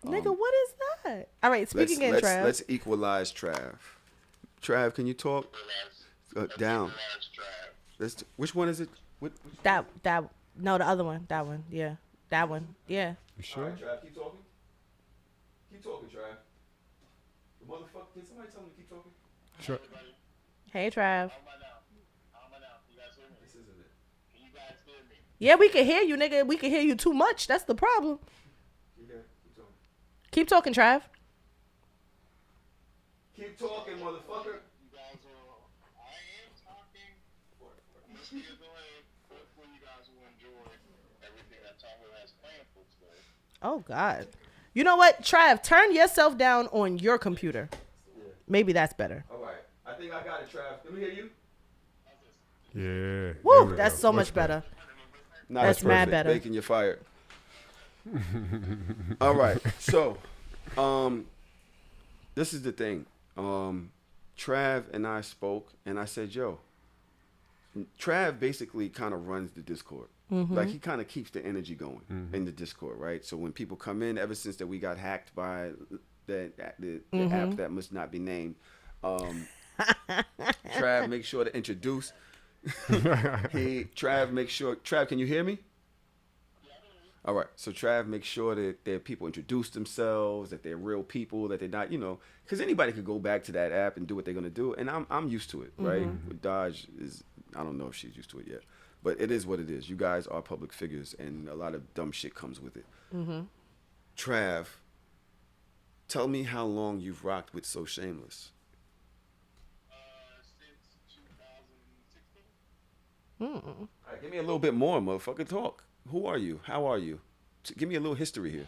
Nigga, what is that? All right, speaking in Trav. Let's equalize Trav. Trav, can you talk? Down. Which one is it? That no, the other one. That one. Yeah. That one. Yeah. You sure? All right, Trav, keep talking. Keep talking, Trav. The motherfucker, can somebody tell me to keep talking? Sure. Hey, Trav. This isn't it. Yeah, we can hear you, nigga. We can hear you too much. That's the problem. Yeah, keep talking. Keep talking, Trav. Keep talking, motherfucker. Oh, God. You know what, Trav? Turn yourself down on your computer. Yeah. Maybe that's better. All right. I think I got it, Trav. Let me hear you. Yeah. Woo, that's so much better. Nah, That's mad perfect. better. Bacon, you're fired. All right. So, this is the thing. Trav and I spoke, and I said, yo, Trav basically kind of runs the Discord. Mm-hmm. Like, he kind of keeps the energy going in the Discord, right? So when people come in, ever since that we got hacked by the app that must not be named, Trav makes sure to introduce. Trav, can you hear me? All right. So Trav makes sure that their people introduce themselves, that they're real people, that they're not, because anybody could go back to that app and do what they're gonna do, and I'm used to it, right? With Dodge I don't know if she's used to it yet, but it is what it is. You guys are public figures, and a lot of dumb shit comes with it. Trav, tell me how long you've rocked with So Shameless. All right, give me a little bit more, motherfucker. Talk. Who are you? How are you? Give me a little history here.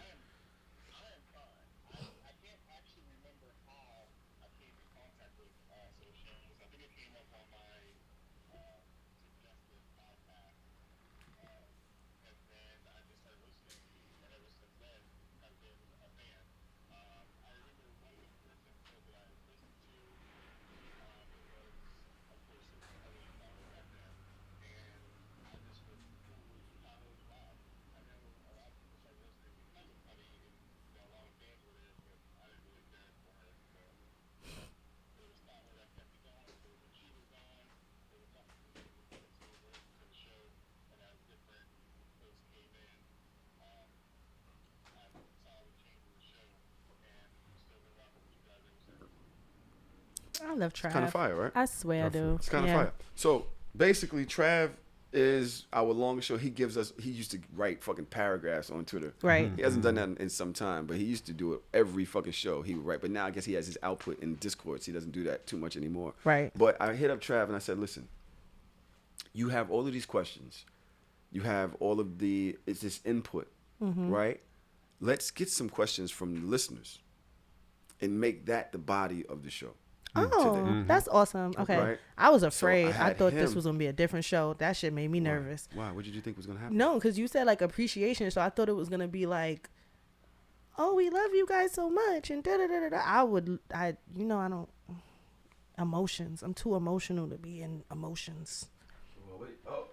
I love Trav. It's kind of fire, right? I swear I do. It's kind of fire. So basically, Trav is our longest show. He used to write fucking paragraphs on Twitter. Right. He hasn't done that in some time, but he used to do it every fucking show. He would write, but now I guess he has his output in Discord, so he doesn't do that too much anymore. Right. But I hit up Trav and I said, listen, you have all of these questions. You have all of it's this input, right? Let's get some questions from the listeners and make that the body of the show. Oh, that's awesome. Okay. Right. I was afraid. So I thought this was going to be a different show. That shit made me nervous. Why? What did you think was going to happen? No, because you said like appreciation. So I thought it was going to be like, oh, we love you guys so much. And da-da-da-da-da. I don't, emotions. I'm too emotional to be in emotions. Well, wait. Oh.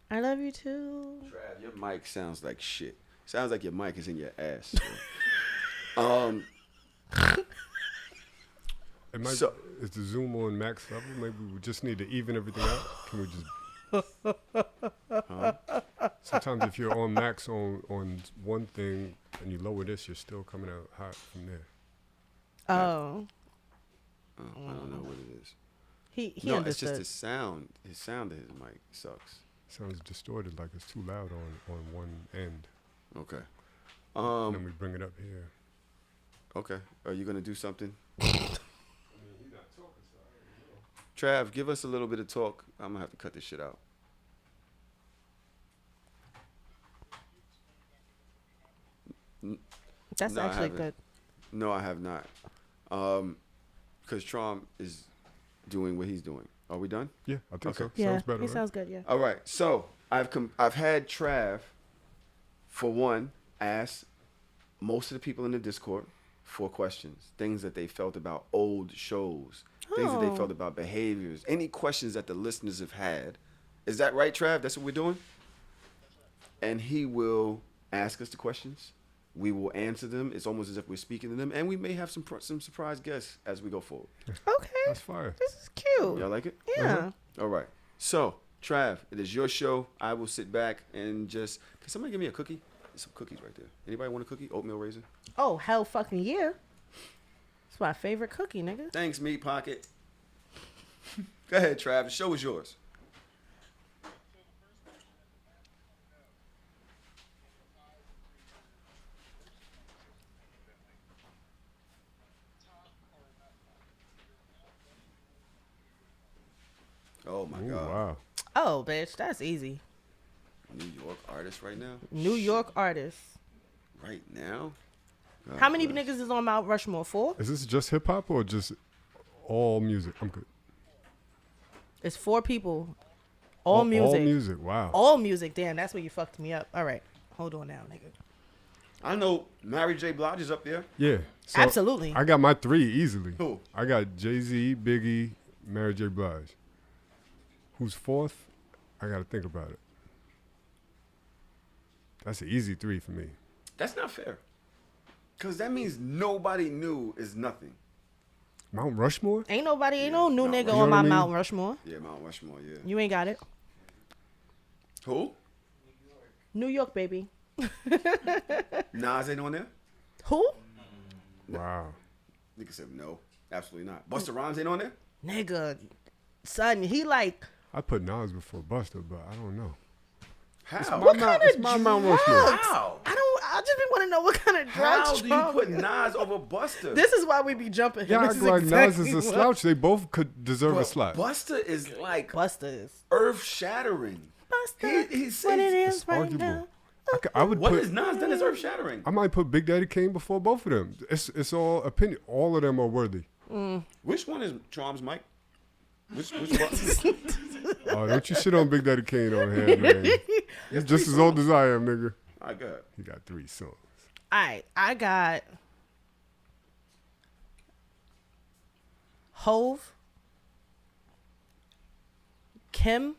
I love you too. Trav, your mic sounds like shit. Sounds like your mic is in your ass. Is the Zoom on max level? Maybe we just need to even everything out. Can we just? Sometimes if you're on max on one thing and you lower this, you're still coming out hot from there. Oh. I don't know what it is. He no, understood. it's just his sound. His sound of his mic sucks. Sounds distorted, like it's too loud on one end. Okay. And then we bring it up here. Okay. Are you gonna do something? Trav, give us a little bit of talk. I'm gonna have to cut this shit out. That's actually good. No, I have not. Because Trav is doing what he's doing. Are we done? Yeah, I think so. Yeah, sounds better. he right? sounds good. Yeah. All right. So I've had Trav, for one, ask most of the people in the Discord 4 questions, things that they felt about old shows, things that they felt about behaviors, any questions that the listeners have had. Is that right, Trav? That's what we're doing? And he will ask us the questions, We will answer them. It's almost as if we're speaking to them, and we may have some surprise guests as we go forward. Okay. That's fire. This is cute. Y'all like it? Yeah. All right. So, Trav, it is your show. I will sit back and just. Can somebody give me a cookie? There's some cookies right there. Anybody want a cookie? Oatmeal raisin? Oh, hell fucking yeah. It's my favorite cookie, nigga. Thanks, Meat Pocket. Go ahead, Trav. The show is yours. Oh my Ooh, God. wow. Oh, bitch, that's easy. New York artist right now? New York artist. Right now? God How many bless. niggas is on Mount Rushmore? 4? Is this just hip hop or just all music? I'm good. It's 4 people. All music. All music. Wow. All music. Damn, that's where you fucked me up. All right. Hold on now, nigga. I know Mary J. Blige is up there. Yeah. So Absolutely. I got my 3 easily. Who? I got Jay-Z, Biggie, Mary J. Blige. Who's 4th? I got to think about it. That's an easy 3 for me. That's not fair. Because that means nobody new is nothing. Mount Rushmore? Ain't no new Mount nigga Rushmore. on my You know what I mean? Mount Rushmore. Yeah, Mount Rushmore, yeah. You ain't got it. Who? New York, baby. Nas ain't on there? Who? Wow. Nigga said no. Absolutely not. Busta Rhymes ain't on there? Nigga. Son, he like, I put Nas before Busta, but I don't know. How? what kind It's of my drugs? Mount Rushmore. How? I just be want to know what kind of How drugs do you Trump- put Nas over Busta? This is why we be jumping him. Yeah, This act like Nas exactly is a what slouch. They both could deserve a slap. Busta is like Busta is. earth-shattering. Busta. He's what it It's is right arguable. now. I would What put. has Nas done is earth-shattering? I might put Big Daddy Kane before both of them. It's all opinion. All of them are worthy. Which one is Trom's mic? Which one? Oh, don't you shit on Big Daddy Kane on here, man. He's just as old as I am, nigga. I got. He got 3 songs. All right, I got Hove, Kim.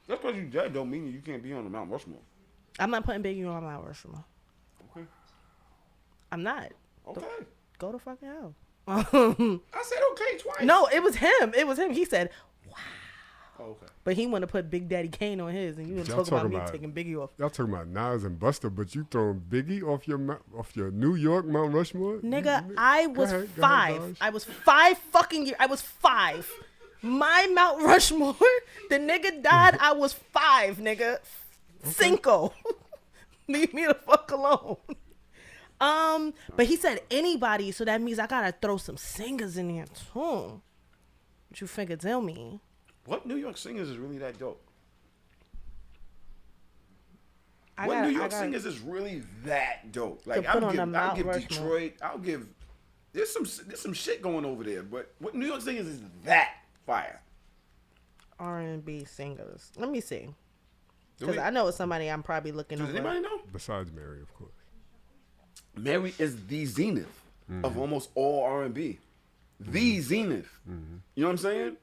That's because you dead don't mean you can't be on the Mount Rushmore. I'm not putting Biggie on Mount Rushmore. Okay. I'm not. Okay. Go to fucking hell. I said okay twice. No, it was him. It was him. He said, Oh, okay. but he want to put Big Daddy Kane on his, and you want to Y'all talk about talking me about- taking Biggie off. Y'all talking about Nas and Busta, but you throwing Biggie off your New York Mount Rushmore? Nigga, I was ahead, 5. Dodge. I was 5 fucking years. I was 5. My Mount Rushmore, the nigga died. I was 5, nigga. Cinco. Leave me the fuck alone. But he said anybody, so that means I gotta throw some singers in there too. What you figure tell me? What New York singers is really that dope? I What gotta- New I York gotta- singers is really that dope? Like put on I'll the give Mount Rushmore. Detroit. I'll give. There's some shit going over there, but what New York singers is that fire? R&B singers. Let me see. Do Because we- I know it's somebody I'm probably looking Does over. anybody know? Besides Mary, of course. Mary is the zenith of almost all R&B. The zenith. You know what I'm saying?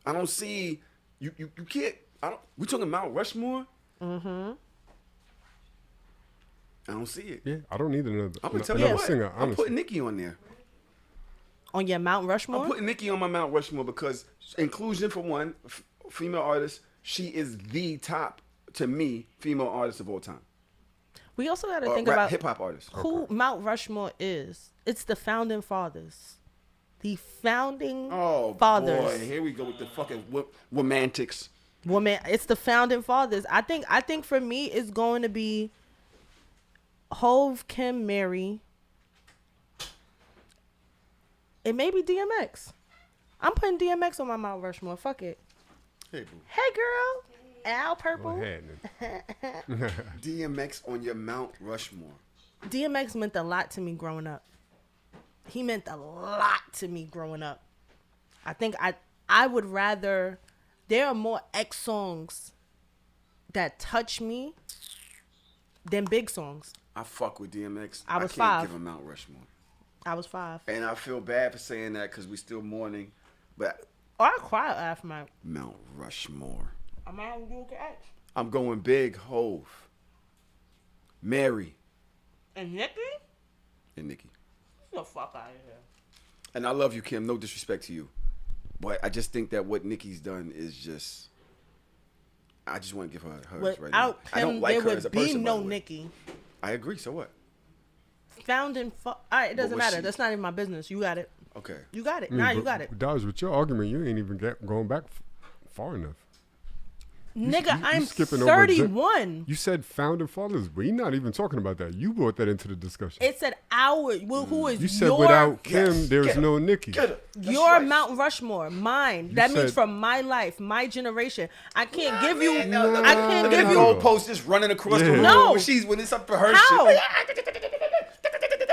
I don't see you can't. I don't. We talking Mount Rushmore? I don't see it. Yeah, I don't need another, I'm gonna tell you what. singer, I'm honestly. putting Nicki on there. On your Mount Rushmore? I'm putting Nicki on my Mount Rushmore because inclusion for one, female artist. She is the top to me female artist of all time. We also got to Or think rap- about hip-hop artist. who Mount Rushmore is. It's the founding fathers. The founding Oh fathers. boy, here we go with the fucking romantics. Woman, it's the founding fathers. I think for me it's going to be Hove, Kim, Mary. It may be DMX. I'm putting DMX on my Mount Rushmore. Fuck it. Hey, boo. Hey girl, Al Go Purple. ahead, nigga. DMX on your Mount Rushmore. DMX meant a lot to me growing up. He meant a lot to me growing up. I think I would rather. There are more X songs that touch me than big songs. I fuck with DMX. I was can't 5. give him Mount Rushmore. I was 5. And I feel bad for saying that because we still mourning. But Or I cried after my. Mount Rushmore. I'm out of X. I'm going big Hove. Mary And Nikki? and Nikki. Get the fuck out of here. And I love you, Kim. No disrespect to you. But I just think that what Nikki's done is just... I just want to give her hers right now. Without I don't Kim, like there her as a would be person, by no the way. Nikki. I agree. So what? Found in... Alright, it doesn't was matter. she- That's not even my business. You got it. Okay. You got it. I mean, Nah, you but got it. Dodge, with your argument, you ain't even going back far enough. Nigga, you I'm skipping over 31. You said founding fathers, but you're not even talking about that. You brought that into the discussion. It said our... Well, who is You said your... without Kim, Yes, there's get her. no Nikki. Get her. That's Your right. Mount Rushmore, mine. That means said- from my life, my generation. I can't give you. No, I can't Look at give the you. goalpost just running across the Yeah. room. No. When it's up for her How? shit.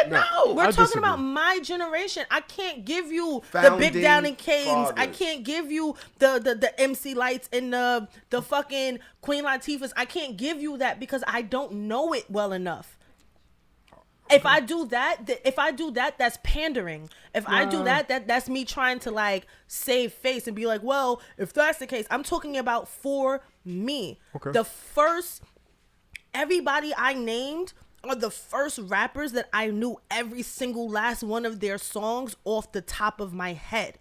No. We're I talking disagree. about my generation. I can't give you the Founding Big Downing Canes. I fathers. can't give you the MC Lights and the fucking Queen Latifahs. I can't give you that because I don't know it well enough. If I do that, that's pandering. If I do that's me trying to like save face and be like, well, if that's the case, I'm talking about for me. Okay. Everybody I named are the first rappers that I knew every single last one of their songs off the top of my head.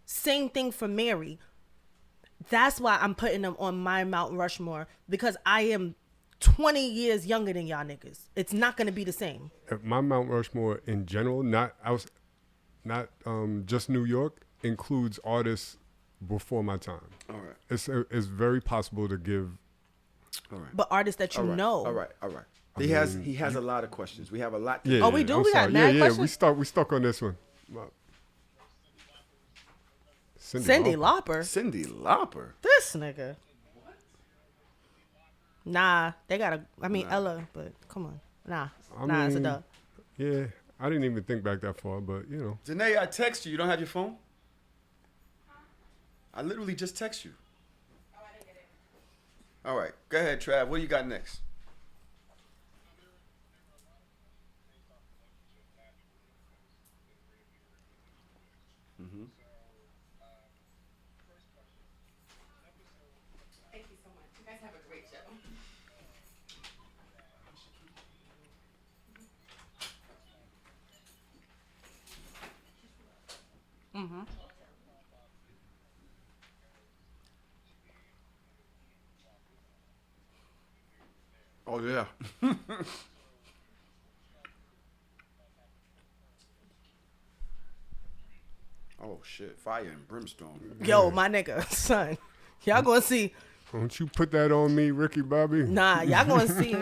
Same thing for Mary. That's why I'm putting them on my Mount Rushmore, because I am 20 years younger than y'all niggas. It's not going to be the same. My Mount Rushmore in general, not just New York, includes artists before my time. All right. It's very possible to give. All right. But artists that you All right. know. All right. He has a lot of questions. We have a lot. Yeah, Oh, we do? I'm We got sorry. mad yeah, questions? we stuck on this one. Cindy Lauper. Cindy Lauper. This nigga. Nah, they got Ella, but come on. Nah, it's a mean, dub. Yeah, I didn't even think back that far, but you know. Janae, I text you. You don't have your phone? I literally just text you. Oh, I didn't get it. All right. Go ahead, Trav. What do you got next? Thank you so much. You guys have a great show. Oh, yeah. Oh, shit. Fire and brimstone. Yo, my nigga, son. Y'all gonna see. Don't you put that on me, Ricky Bobby? Nah, y'all gonna see.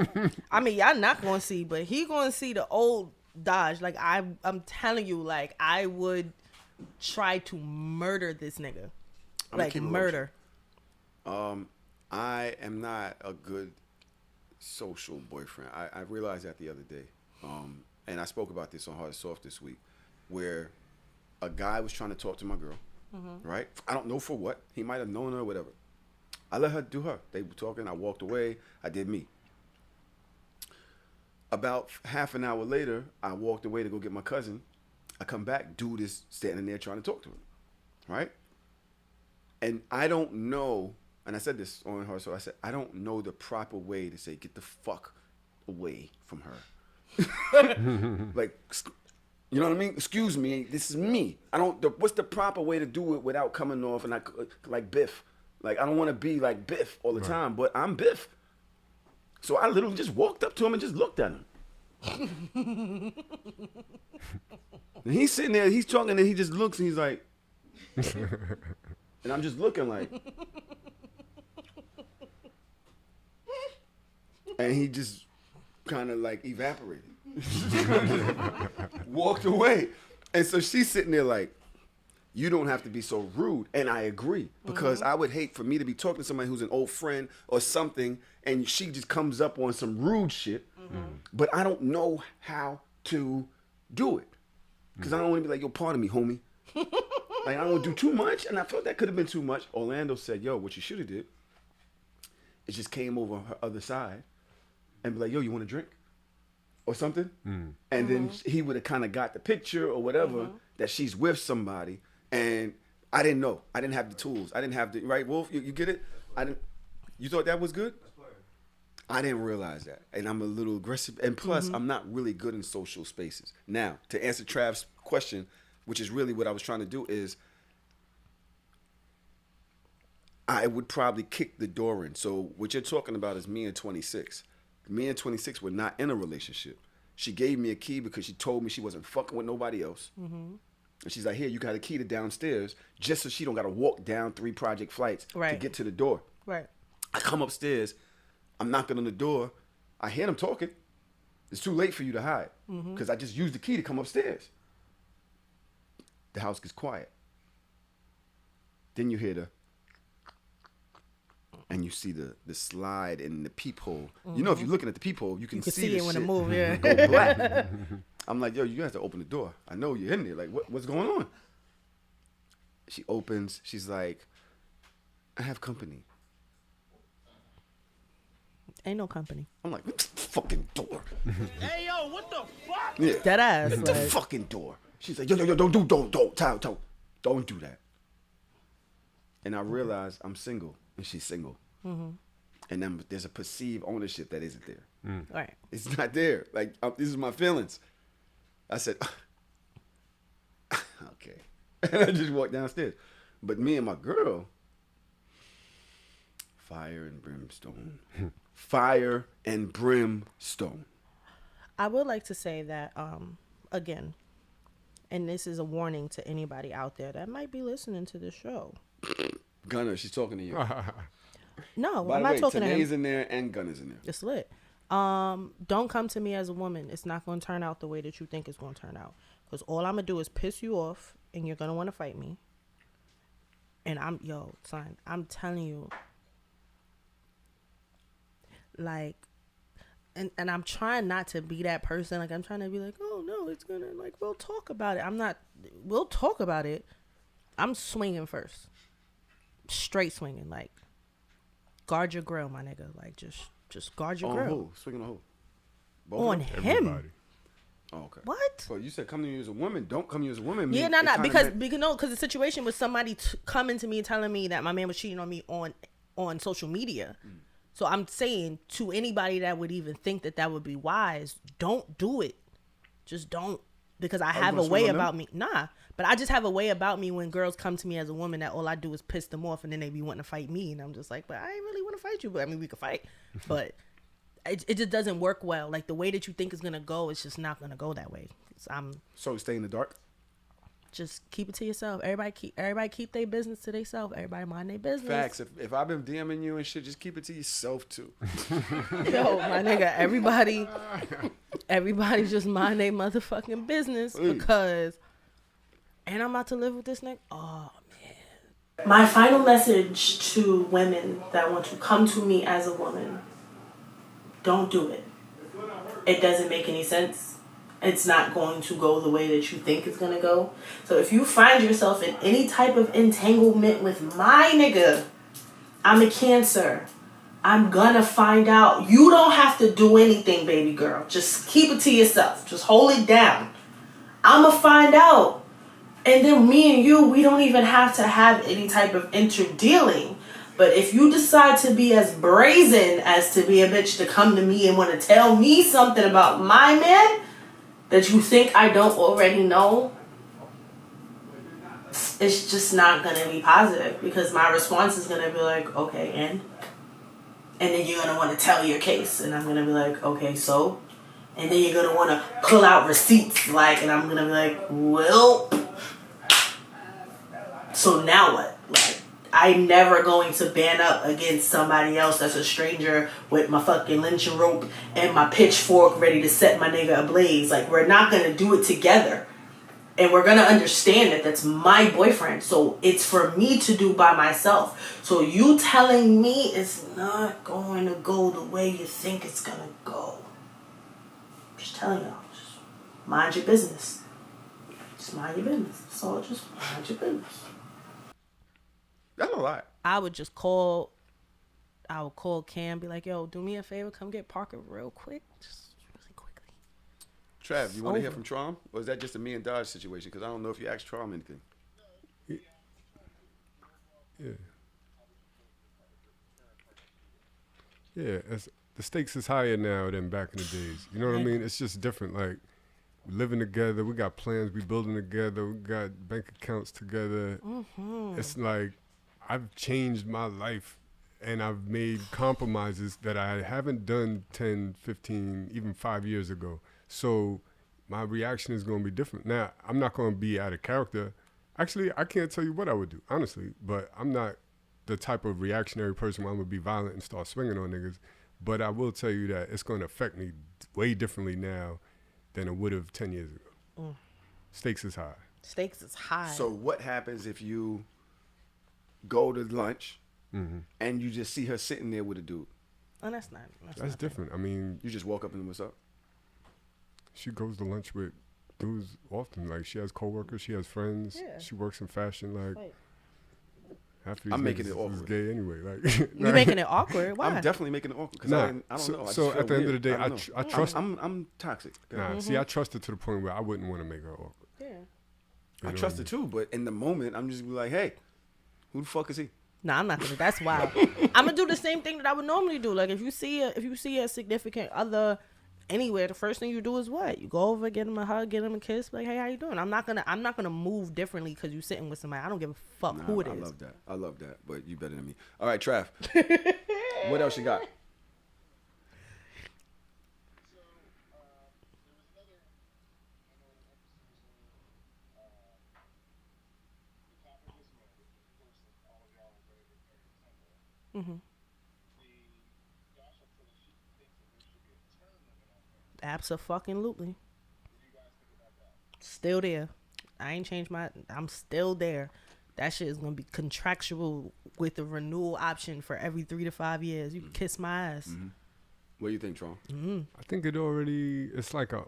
I mean, y'all not gonna see, but he gonna see the old Dodge. Like I'm telling you, like I would try to murder this nigga. I'ma Like keep it murder. I am not a good social boyfriend. I realized that the other day. And I spoke about this on Hard or Soft this week, where a guy was trying to talk to my girl, right? I don't know for what. He might have known her or whatever. I let her do her. They were talking. I walked away. I did me. About half an hour later, I walked away to go get my cousin. I come back. Dude is standing there trying to talk to her, right? And I don't know, and I said this on her, so I said, I don't know the proper way to say, get the fuck away from her. Like, you know what I mean? Excuse me, this is me. What's the proper way to do it without coming off and like Biff? Like, I don't want to be like Biff all the time, but I'm Biff. So I literally just walked up to him and just looked at him. And he's sitting there, he's talking, and he just looks and he's like, and I'm just looking like, and he just kind of like evaporated. Walked away. And so she's sitting there like, you don't have to be so rude. And I agree, because I would hate for me to be talking to somebody who's an old friend or something, and she just comes up on some rude shit, but I don't know how to do it. Because I don't want to be like, yo, pardon me, homie. Like, I don't want to do too much, and I felt that could have been too much. Orlando said, yo, what you should have did is just came over her other side and be like, yo, you want a drink? Or something? And then he would have kind of got the picture or whatever that she's with somebody. And I didn't know. I didn't have the tools. I didn't have the, right, Wolf? You get it? You thought that was good? I didn't realize that, and I'm a little aggressive. And plus, I'm not really good in social spaces. Now, to answer Trav's question, which is really what I was trying to do, is I would probably kick the door in. So what you're talking about is me and 26. Me and 26 were not in a relationship. She gave me a key because she told me she wasn't fucking with nobody else. And she's like, here, you got a key to downstairs, just so she don't got to walk down 3 project flights to get to the door. Right. I come upstairs. I'm knocking on the door. I hear them talking. It's too late for you to hide because I just used the key to come upstairs. The house gets quiet. Then you hear and you see the slide in the peephole. You know, if you're looking at the peephole, you can see it when it moves. Yeah. go black. I'm like, yo, you have to open the door. I know you're in there. Like, what's going on? She opens. She's like, I have company. Ain't no company. I'm like, what the fucking door? Hey, yo, what the fuck? Yeah. That ass. The Like, fucking door. She's like, yo, don't do that. And I realized I'm single and she's single. And then there's a perceived ownership that isn't there. right. It's not there. Like, this is my feelings. I said, okay. And I just walked downstairs. But me and my girl, fire and brimstone. Fire and brimstone. I would like to say that, again, and this is a warning to anybody out there that might be listening to this show. Gunner, she's talking to you. No, By I'm the not way, talking to him. Tanae's in there and Gunner's in there. It's lit. Don't come to me as a woman. It's not going to turn out the way that you think it's going to turn out. Because all I'm going to do is piss you off, and you're going to want to fight me. And son, I'm telling you, like, and I'm trying not to be that person. Like, I'm trying to be like, oh, no, it's going to, like, we'll talk about it. We'll talk about it. I'm swinging first. Straight swinging. Like, guard your grill, my nigga. Like, just guard your grill. On who? Swinging on who? Both On of them? him. Everybody. Oh, okay. What? Well, you said come to you as a woman. Don't come to you as a woman. Yeah, mean, no, it no, kinda because meant- the situation was somebody coming to me and telling me that my man was cheating on me on social media. So I'm saying to anybody that would even think that would be wise, don't do it. Just don't, because I have a gonna way swing on about me. Nah, but I just have a way about me when girls come to me as a woman that all I do is piss them off, and then they be wanting to fight me, and I'm just like, but I ain't really want to fight you. But I mean, we could fight, but it just doesn't work well. Like, the way that you think is gonna go, it's just not gonna go that way. So stay in the dark. Just keep it to yourself. Everybody keep their business to themselves. Everybody mind their business. Facts. If I've been DMing you and shit, just keep it to yourself too. Yo, my nigga, everybody just mind their motherfucking business because, and I'm about to live with this nigga. Oh, man. My final message to women that want to come to me as a woman, don't do it. It doesn't make any sense. It's not going to go the way that you think it's going to go. So if you find yourself in any type of entanglement with my nigga, I'm a Cancer. I'm going to find out. You don't have to do anything, baby girl. Just keep it to yourself. Just hold it down. I'm going to find out. And then me and you, we don't even have to have any type of interdealing. But if you decide to be as brazen as to be a bitch to come to me and want to tell me something about my man that you think I don't already know, it's just not going to be positive, because my response is going to be like, okay, and then you're going to want to tell your case, and I'm going to be like, okay, so, and then you're going to want to pull out receipts, like, and I'm going to be like, well, so now what? Like, I'm never going to band up against somebody else that's a stranger with my fucking lynching rope and my pitchfork ready to set my nigga ablaze. Like, we're not going to do it together. And we're going to understand that that's my boyfriend. So it's for me to do by myself. So you telling me it's not going to go the way you think it's going to go. I'm just telling y'all. Just mind your business. Just mind your business. So just mind your business. That's a lot. I would call Cam, be like, yo, do me a favor, come get Parker real quick. Just really quickly. Trav, you want to hear from Traum? Or is that just a me and Dodge situation? Because I don't know if you asked Traum anything. Yeah. Yeah, the stakes is higher now than back in the days. You know what I mean? It's just different. Like, we living together, we got plans, we building together, we got bank accounts together. It's like I've changed my life and I've made compromises that I haven't done 10, 15, even 5 years ago. So my reaction is going to be different. Now, I'm not going to be out of character. Actually, I can't tell you what I would do, honestly, but I'm not the type of reactionary person where I'm going to be violent and start swinging on niggas. But I will tell you that it's going to affect me way differently now than it would have 10 years ago. Stakes is high. Stakes is high. So what happens if you go to lunch and you just see her sitting there with a dude? Oh, that's not. That's different. I mean, You just walk up and what's up? she goes to lunch with dudes often. Like, she has coworkers, she has friends. Yeah. She works in fashion. Like, Wait. half of these I'm making niggas it is awkward. gay anyway. Like, You making it awkward? Why? I'm definitely making it awkward because Nah, I don't know. I just so feel at the end of the weird. day, I, I don't know. I trust. I'm toxic. Nah, see, I trust it to the point where I wouldn't want to make her awkward. Yeah. You I know trust what it too, but in the moment, I'm just be like, hey, who the fuck is he? Nah, I'm not gonna. That's wild. I'm gonna do the same thing that I would normally do. Like if you see a significant other anywhere, the first thing you do is what? You go over, get him a hug, get him a kiss. Like, hey, how you doing? I'm not gonna move differently because you sitting with somebody. I don't give a fuck who it is. I love that. But you better than me. All right, Trav. What else you got? Abso-fucking-lutely. Still there. I ain't changed my. I'm still there. That shit is gonna be contractual with a renewal option for every 3 to 5 years. You can kiss my ass. What do you think, Tron? I think it's like a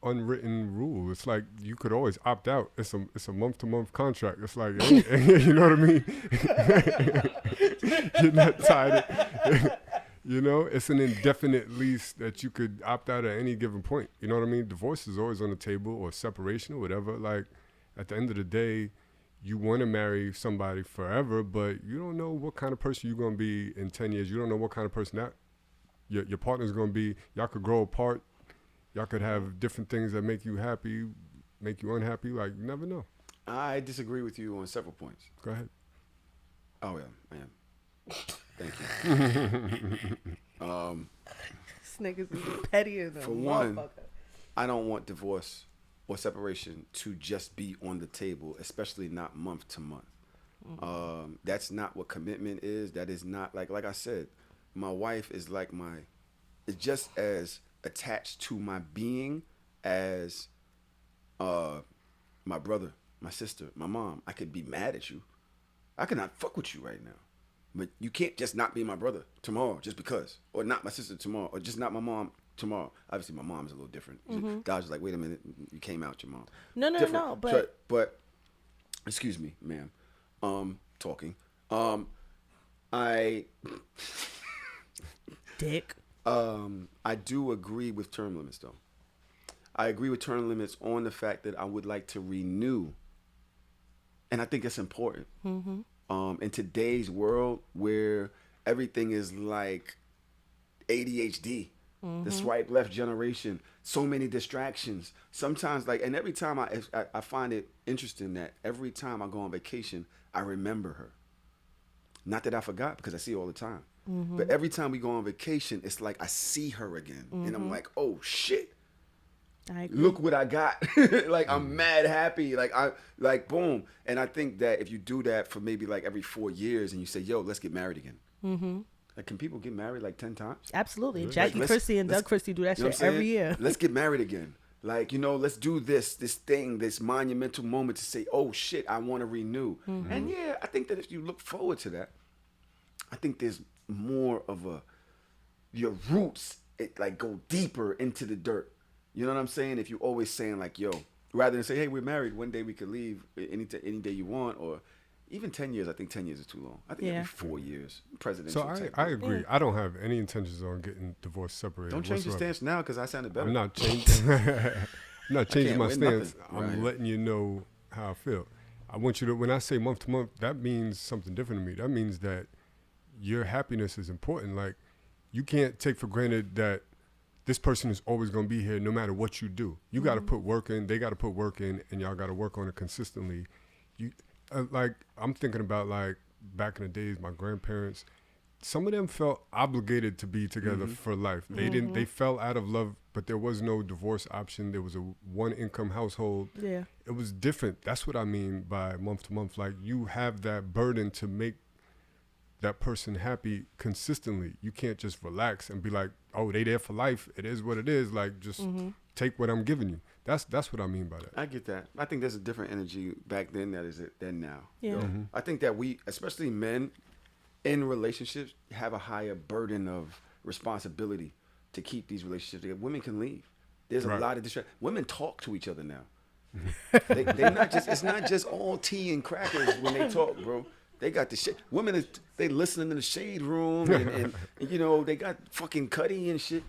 unwritten rule. It's like you could always opt out. It's a month-to-month contract. It's like, you know what I mean? You're not tied. You know, it's an indefinite lease that you could opt out at any given point. You know what I mean? Divorce is always on the table, or separation or whatever. Like, at the end of the day, you want to marry somebody forever, but you don't know what kind of person you're going to be in 10 years. You don't know what kind of person that your partner's going to be. Y'all could grow apart. Y'all could have different things that make you happy, make you unhappy. Like, you never know. I disagree with you on several points. Go ahead. Oh, yeah, I am. Thank you. This niggas is pettier than For a one, motherfucker. I don't want divorce or separation to just be on the table, especially not month to month. That's not what commitment is. That is not like I said, my wife is like it's just as attached to my being as my brother, my sister, my mom. I could be mad at you. I could not fuck with you right now. But you can't just not be my brother tomorrow just because. Or not my sister tomorrow. Or just not my mom tomorrow. Obviously, my mom is a little different. God's just like, wait a minute. You came out your mom. No, Different. but Excuse me, ma'am. Talking. I dick. I do agree with term limits, though. I agree with term limits on the fact that I would like to renew. And I think it's important. In today's world where everything is like ADHD, the swipe left generation, so many distractions. Sometimes, and every time I find it interesting that every time I go on vacation, I remember her. Not that I forgot, because I see her all the time. But every time we go on vacation, it's like I see her again. And I'm like, oh, shit. I agree. Look what I got. I'm mad happy. Boom. And I think that if you do that for maybe every 4 years and you say, yo, let's get married again. Can people get married 10 times? Absolutely. Jackie Christie and Doug Christie do that shit every year. Let's get married again. Let's do this thing, this monumental moment to say, oh shit, I want to renew. And yeah, I think that if you look forward to that, I think there's more of your roots, go deeper into the dirt. You know what I'm saying? If you're always saying yo, rather than say, hey, we're married, one day we could leave any day you want, or even 10 years. I think 10 years is too long. I think every 4 years, presidential. So type I agree. Yeah. I don't have any intentions on getting divorced, separated. Don't change your whatsoever. stance now because I sounded better. I'm not changing. I'm not changing my win stance. nothing. I'm Right. letting you know how I feel. I want you to. When I say month to month, that means something different to me. That means that your happiness is important. you can't take for granted that this person is always going to be here no matter what you do. You got to put work in, they got to put work in, and y'all got to work on it consistently. You like, I'm thinking about like back in the days, my grandparents, some of them felt obligated to be together for life. They fell out of love, but there was no divorce option. There was a one income household. Yeah. It was different. That's what I mean by month to month. Like, you have that burden to make that person happy consistently. You can't just relax and be like, oh, they there for life. It is what it is. Like, just take what I'm giving you. That's what I mean by that. I get that. I think there's a different energy back then than now. Yeah. I think that we, especially men in relationships, have a higher burden of responsibility to keep these relationships together. Women can leave. There's a lot of distraction. Women talk to each other now. They're not just. It's not just all tea and crackers when they talk, bro. They got the shit. Women, they listening in the shade room, and you know, they got fucking Cuddy and shit.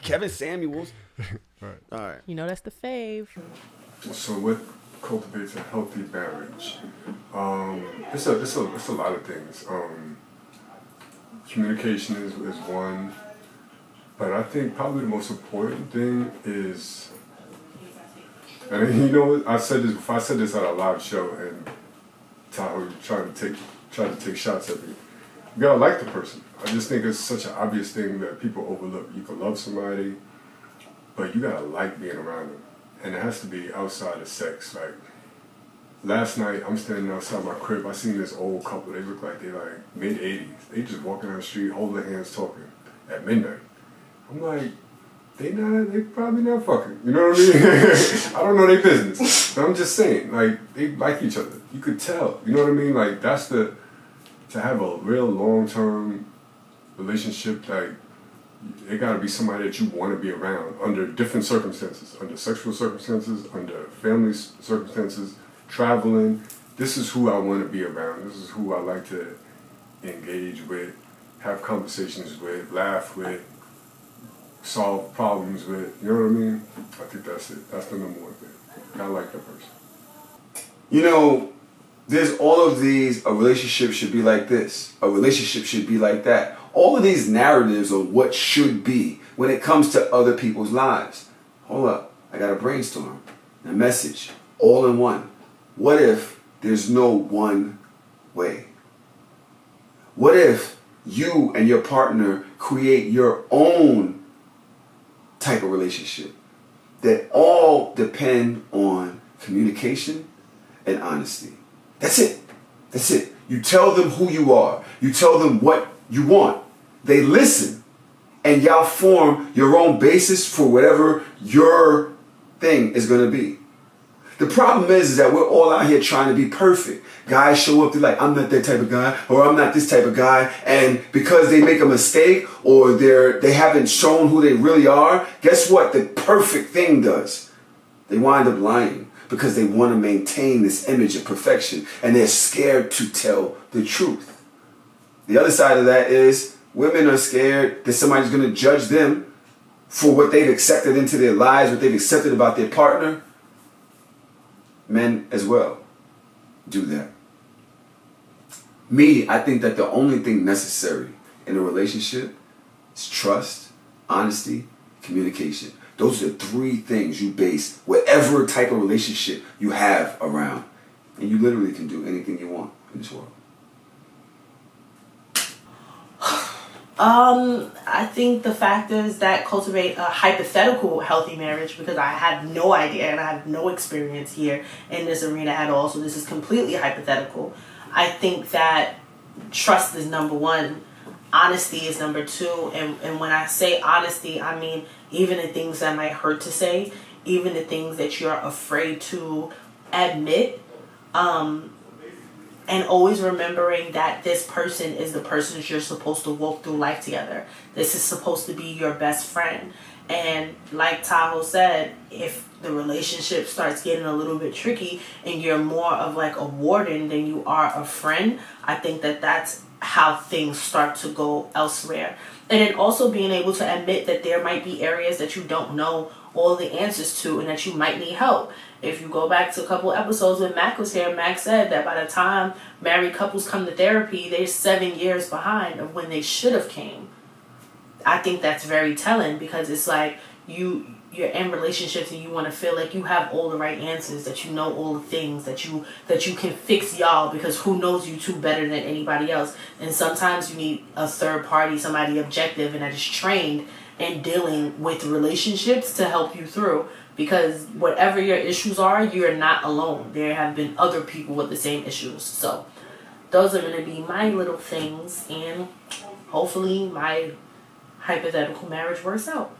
Kevin Samuels. Right. All right. You know that's the fave. So what cultivates a healthy marriage? It's a lot of things. Communication is one, but I think probably the most important thing is, and you know, I said this before. I said this at a live show, and Tahoe tried to take shots at me. You gotta like the person. I just think it's such an obvious thing that people overlook. You can love somebody, but you gotta like being around them, and it has to be outside of sex. Like, last night, I'm standing outside my crib. I seen this old couple. They look like they're like mid-80s. They just walking down the street, holding hands, talking at midnight. I'm like, they probably not fucking. You know what I mean? I don't know their business. But I'm just saying, like, they like each other. You could tell. You know what I mean? Like, to have a real long-term relationship, like, it got to be somebody that you want to be around under different circumstances, under sexual circumstances, under family circumstances, traveling. This is who I want to be around. This is who I like to engage with, have conversations with, laugh with, solve problems with. You know what I mean? I think that's it. That's the number one thing. Gotta like that person. You know, there's all of these, a relationship should be like this, a relationship should be like that. All of these narratives of what should be when it comes to other people's lives. Hold up, I got a brainstorm, a message, all in one. What if there's no one way? What if you and your partner create your own type of relationship that all depend on communication and honesty? That's it. That's it. You tell them who you are. You tell them what you want. They listen. And y'all form your own basis for whatever your thing is going to be. The problem is that we're all out here trying to be perfect. Guys show up, they're like, I'm not that type of guy, or I'm not this type of guy. And because they make a mistake or they haven't shown who they really are, guess what the perfect thing does? They wind up lying because they want to maintain this image of perfection and they're scared to tell the truth. The other side of that is women are scared that somebody's going to judge them for what they've accepted into their lives, what they've accepted about their partner. Men as well do that. Me, I think that the only thing necessary in a relationship is trust, honesty, communication. Those are the three things you base whatever type of relationship you have around. And you literally can do anything you want in this world. I think the factors that cultivate a hypothetical healthy marriage, because I have no idea and I have no experience here in this arena at all, so this is completely hypothetical. I think that trust is number one, honesty is number two, and when I say honesty, I mean even the things that might hurt to say, even the things that you're afraid to admit, and always remembering that this person is the person that you're supposed to walk through life together. This is supposed to be your best friend. And like Tahoe said, if the relationship starts getting a little bit tricky and you're more of like a warden than you are a friend, I think that that's how things start to go elsewhere. And then also being able to admit that there might be areas that you don't know all the answers to and that you might need help. If you go back to a couple episodes when Mac was here, Mac said that by the time married couples come to therapy, they're 7 years behind of when they should have came. I think that's very telling, because it's like you're in relationships and you want to feel like you have all the right answers, that you know all the things, that you can fix y'all, because who knows you two better than anybody else. And sometimes you need a third party, somebody objective and that is trained in dealing with relationships to help you through, because whatever your issues are, you're not alone. There have been other people with the same issues. So those are going to be my little things, and hopefully my hypothetical marriage works out.